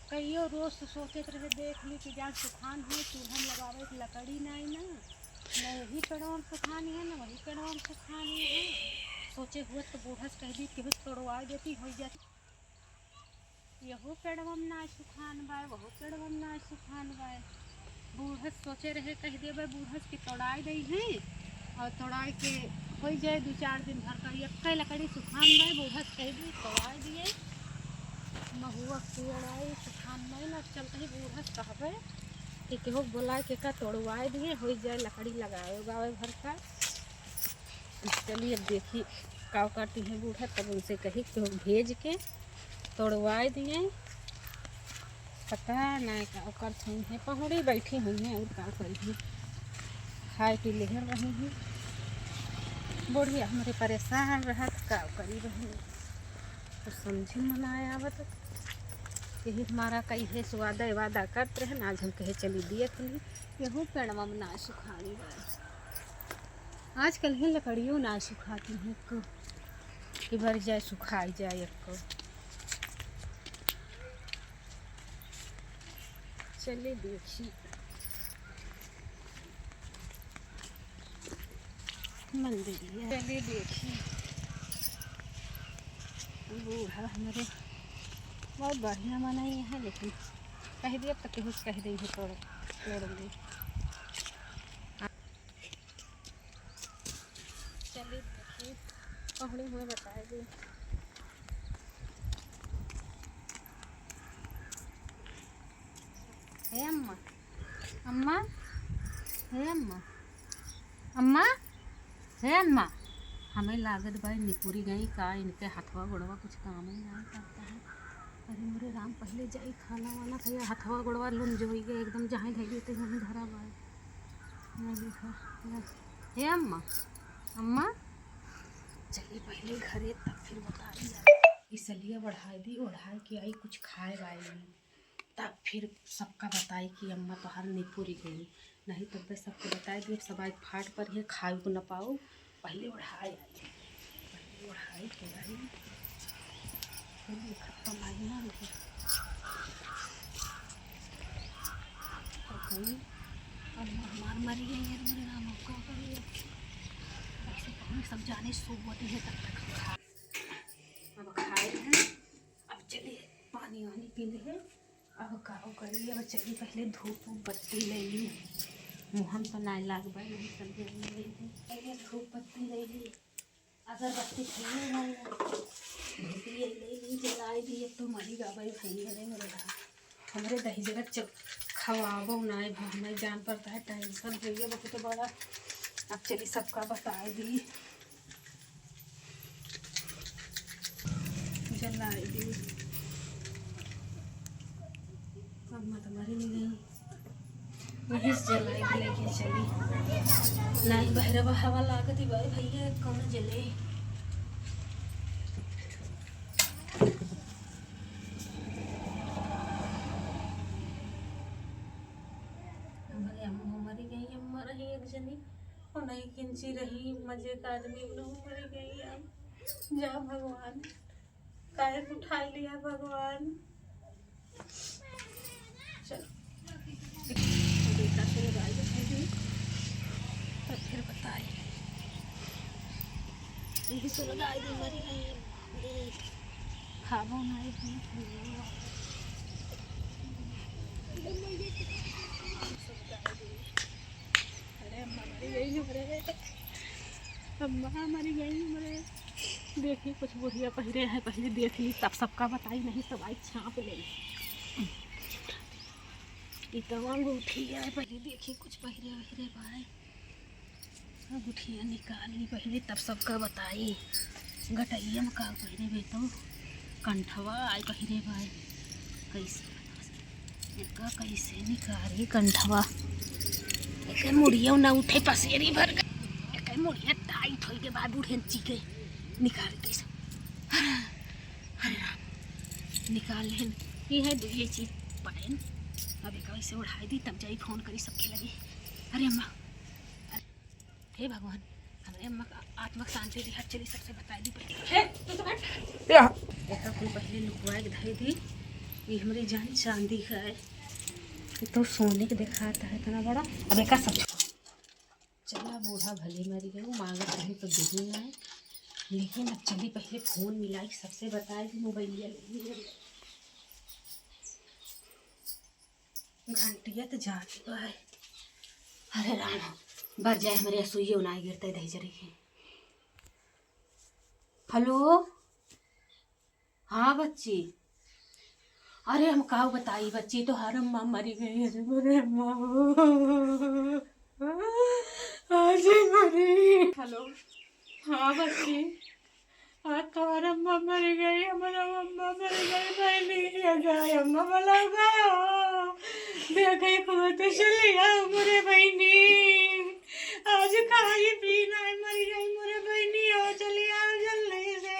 कहियो रोज सोचत रहे देख ली कि जान सुखान है चूल्हा में लगावे के लकड़ी नहीं ना न यही पेड़ों में सुखानी है न वही पेड़ों में सुखानी है। सोचे हुए तो बूढ़ा से कह दी कि तोड़वा देती हो जाती यहू पेड़वा में ना सुखान बाय वहू पेड़वा में ना सुखान बाय। बूढ़ा सोचे रहे कह दे भाई बूढ़ा की तोड़ाई गई है और तोड़ाई के हो जाए 2-4 दिन भर का एक लकड़ी सुखान बाय बूढ़ा से कह दी तोड़ा दिए महुआ पेड़ाई सुखान में न चलते ही बूढ़ा से कहबे कि केहू बोला के का तोड़वाए दिए हो जाए लकड़ी लगाए उगावे भर का। चलिए अब देखिए का करती है बूढ़ा तब उनसे कही केहू भेज के तोड़वाए दिए। पता नहीं का करते हैं पहुड़ी बैठी हुई हैं और का करी खाए पी लेहर रही हैं। बुढ़िया हमारे परेशान रहा का करी रही तो समझी मनाया आवत यही हमारा कई है स्वादा वादा करते रहे आज हम कहे चली देख ली यहूँ पेड़वा में ना सुखानी बाय। आजकल है लकड़ियों ना सुखाती हैं कि भर जाए सुखाई जाए एक चलिए देखिए मंदिर है चलिए देखिए बूढ़ा हमारे बहुत बढ़िया बनाई है लेकिन कह दिया तो केहू कह दी है तोड़ूंगी। चलिए देखिए पहुड़ी हुए बताएगी हे अम्मा अम्मा हे अम्मा अम्मा हे अम्मा हमें लागत भाई निपुरी गई का इनके हथवा गोड़वा कुछ काम ही नहीं करता है। अरे मोरे राम पहले जाई खाना वाना भैया हथवा गोड़वा लुन जो ही गए एकदम जहाँ धै देते वहीं धरा बाय नहीं लिखा हे अम्मा अम्मा चलिए पहले घरे तब फिर बता दी इसलिए बढ़ाई दी ओढ़ाई कि आई कुछ खाए वाएगी तब फिर सबका बताई कि अम्मा तो हर निपुरी गई नहीं तब तो सबको बताई दी सब आज फाट पर है खाए को न पाओ पहले ओढ़ाई आई पहले ओढ़ाई के आई खत्म आई ना अम्मा हमार मरी गई है मेरे नाम का करिए ऐसे कहूँ सब जाने सोते हैं तब तक खा अब खाए हैं। अब चलिए पानी वानी पी ले अब काओ करिए अब चलिए पहले धूप बत्ती ले ली मुहम तो ना लाग बाई नहीं समझे पहले धूप बत्ती ले ली अगरबत्ती खाइए नहीं धूप ले ली जलाई दी तो मरी गा भाई भाई अरे मेरे हमारे दही जगह चल खवाबो नहीं भाई जान पड़ता है टेंशन रही है बहुत बड़ा। अब चलिए सबका बताए दी जलाई दी अम्मा तो मरी नहीं गई वहीं से जलाई भी लेके चली नहीं बहरवा हवा लागती भाई भैया कौन जले मरी गई अम्मा रही एक जनी और नहीं किंची रही मजे का आदमी मरी गई अब जा भगवान काहे उठा लिया भगवान। चलो बेटा से लगाई दिखाई तब फिर बताई यही तो लगाई दी मरी गई खाबो नहीं अरे अम्मा मरी गई हमारे अम्मा मरी गई हमारे देखिए कुछ बुढ़िया पहरे हैं पहले देख ली तब सबका बताई नहीं सब आई छाप ले अंगूठी है पहले देखिए कुछ पहरे वहरे भाई अंगूठियाँ निकाल ली पहले तब सबका बताई गटैया में का पहरे बे तो कंठवा आई पहरे भाई कैसे इनका कैसे निकाली कंठवा एक मुड़िया ना उठे पसेरी भर गई एक मुड़िया टाइट हो के बाद उठे चीखे निकाल कैसे अरे राम निकाल लेन ये है ये चीज पाए अब एक ऐसे उड़ाई दी तब जाई फोन करी सबके लगे अरे अम्मा हे भगवान हमारे अम्मा का आत्मा शांति दी हर चली सबसे बताई दी पहले कुल पहले लुकवाए धई दी ये हमारी जान चांदी है, ये तो सोने के दिखाता है इतना बड़ा। अब एक सब चला, बूढ़ा भले मर गए, मांगत रही तो दे ना है, लेकिन अब चली पहले फ़ोन मिलाई, सबसे बताए कि मोबाइल घंटिया तो जा चुका है। अरे राम बर जाए हमारे सुइए उनाई गिरते दही जरी है। हेलो हाँ बच्ची, अरे हम का बताई बच्ची तो हर अम्मा मरी गई। अरे मेरे अम्मा आज ही मरी। हेलो हाँ बच्ची, आज तो हर अम्मा मरी गई, हमारा अम्मा मरी गई, मैं नहीं जाए अम्मा बोला गया देखे खुद चली मोरे बहनी, आज खाई पीना मरी गई मोरे बहनी, हो चली आओ जल्दी से।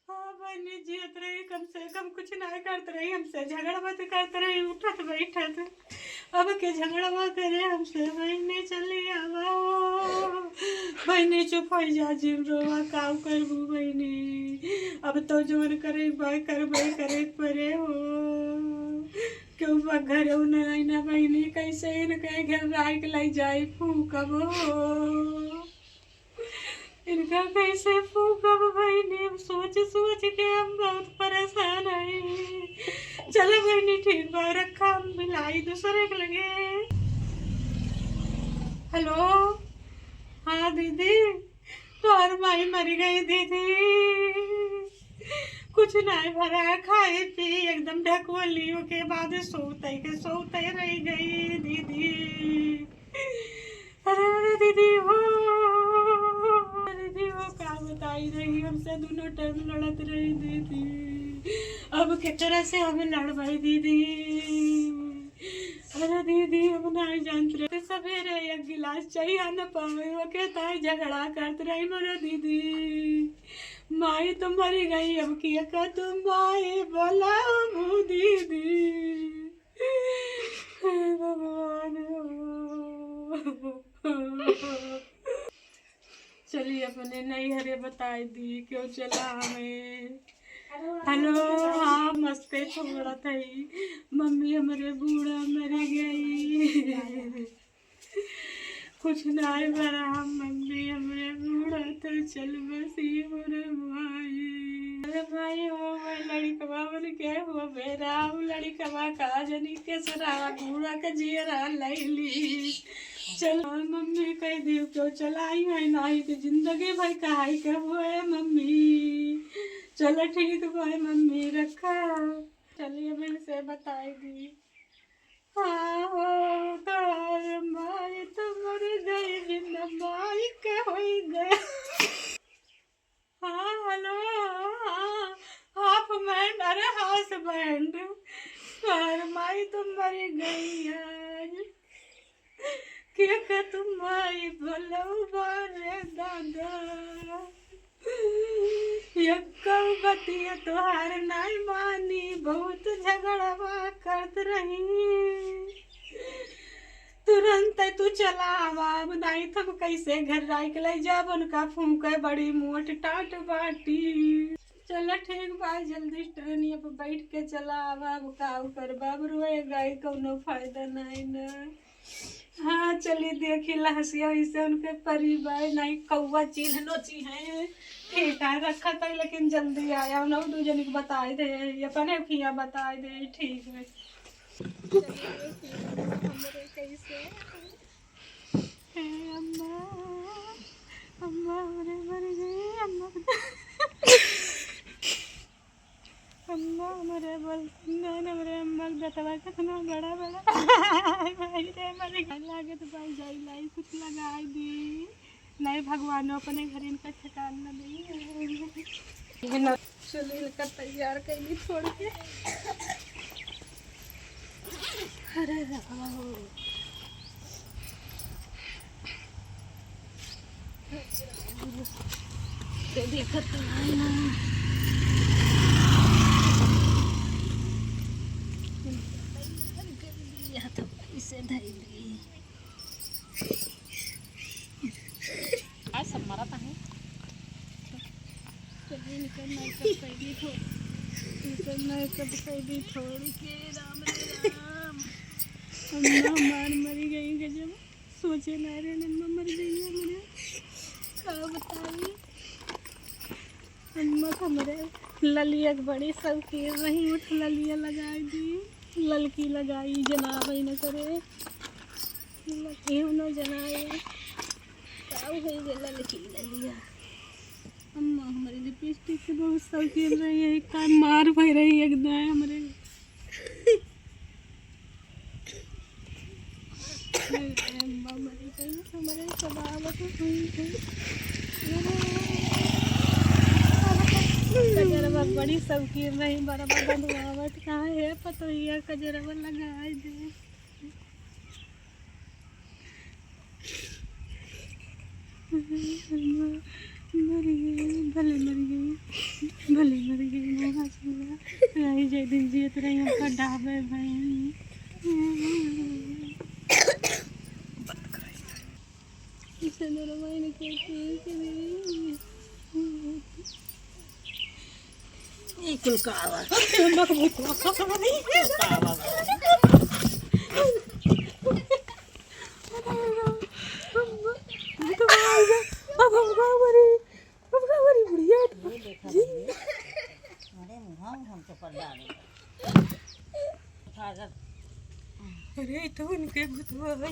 बहनी जियत रही, कम से कम कुछ ना करते रही, हमसे झगड़ा मत करते रही, उठत बैठत अब के झगड़ा मत करे हमसे, बहनी चली आओ बहनी, चुप हो जा जिम रोवा काम करबू बहनी, अब तो जोन करे बाय करबे करे परे हो, क्यों घर नहीं ना बहनी, कैसे इनके घर राय के लाई जाए फूकब हो, इनका कैसे फूकब बहनी, सोच सोच के हम बहुत परेशान है। चलो बहनी ठीक बा, रखा हम मिलाई दूसरे के लगे। हेलो हाँ दीदी, तो हर माई मरी गई दीदी, कुछ नहीं भरा, खाए पी एकदम ढकवली के बाद सोते रह गई दीदी। अरे दीदी हो का बताई रही, हमसे दोनों टाइम लड़त रही दीदी, अब के तरह से हमें लड़वाई दीदी। अरे दीदी हम नहीं जानते रहे, सवेरे एक गिलास चाहिए न पावे वो कहता है झगड़ा करते रही मेरा दीदी, माई तो मरी गई अब किया का तुम माई बोलाओ दीदी, भगवान चलिए अपने नहीं हरे बताई दी क्यों चला हमें। हेलो हाँ मस्ते छोड़ा था, मम्मी हमारे बूढ़ा मर गई, कुछ नहीं बना मम्मी हमारे बूढ़ा तो चल बसी मोरे माई। अरे भाई हो मैं लड़ी कमा बोले क्या हुआ मेरा लड़ी कमा का जनी के सरा बूढ़ा का जियरा लैली, चल मम्मी कह दी क्यों चलाई है नहीं तो जिंदगी भाई कहाई के हुए मम्मी, चलो ठीक भाई मम्मी रखा। चलिए मैंने से बताई दी हाँ हो तार माई तो मर गई बिना माई के हो गए। हाँ हेलो हाँ हाफ बैंड, अरे हाउस बैंड, तार माई तो मर गई आज, क्या तुम माई बोलो बारे दादा, बतिया तोहार नहीं मानी, बहुत झगड़ा करत रही, तुरंत तू चला आवा नहीं थम कैसे घर राय के ले जाब, उनका फूके बड़ी मोट टाट बाटी। चलो ठीक बा जल्दी ट्रेनिया पर बैठ के चला आवा, काव कर बाब रोएगा कोनो फायदा नहीं ना। हाँ चलिए देखी लहसिया इसे उनके परिवार नहीं कौआ चील नोची है, ठीक है रखा था लेकिन जल्दी आया ना, दो जन को बताए दे अपने खिया बताए दे, ठीक है। कैसे अम्मा अम्मा मर गई अम्मा, अम्मा हमारे हमारे अम्मा बेटवा कितना बड़ा भाई रे मर लागे तो भाई जाई लाई कुछ लगाई दी नहीं, भगवान अपने घर इनका ठिकाना नहीं। चलो इनका तैयार कैली छोड़ के, अरे देखत नहीं ना तो इसे धरी दी आज सब मरा था है, चलिए छोड़ के राम रे राम अम्मा मार मरी गई गजब सोचे ना रे अम्मा मर गई है मेरे का बताई अम्मा हमरे ललिया बड़ी शौकीन रही उठ ललिया लगाई दी ललकी लगाई जनाब न करे लकी न जनाए काऊ है गे ललकी ललिया अम्मा हमारी लिपस्टिक से बहुत शौकीन रही है का मार भई रही एकदम हमरे अम्मा मरी गई हमारे सदावत हुई है कजरवा बड़ी शौकीन रही बराबर बंधुआवट कहाँ है पतोहिया कजरवा लगाए दे मर गई भले मर गई मोहा सुना रही जय दिन जियत रही हमका डाबे भाई इसे मेरा मायने कुल का आवाज अरे तो उनके भुतवा है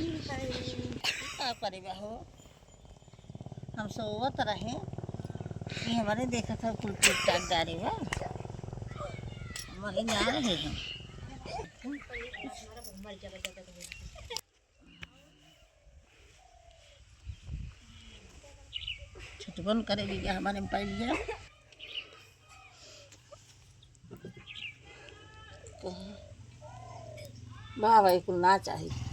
क्या करे हो हम सोवत रहे कि हमारे देखा था कुल टाट डारे बा वही जा रहे हम छुटबन करे लिया हमारे में पाइल गया वाह भाई कुल ना चाहिए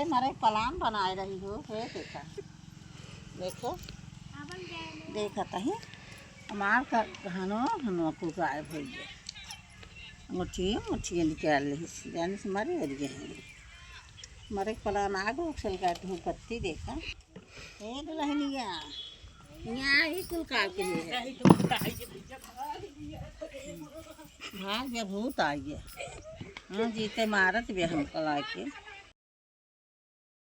मारे प्लान बनाए रही हो हे देखा देखो देखा तही हमार का घनो घनो कुल गायब हो गया मुठिए निकाल ली जाने से मारे और गए हमारे प्लान आगे उछल गया धूप बत्ती देखा हे दुल्हनिया यहाँ ही कुल काट के भाग जब भूत आ गया हाँ जीते मारत भी हम कला के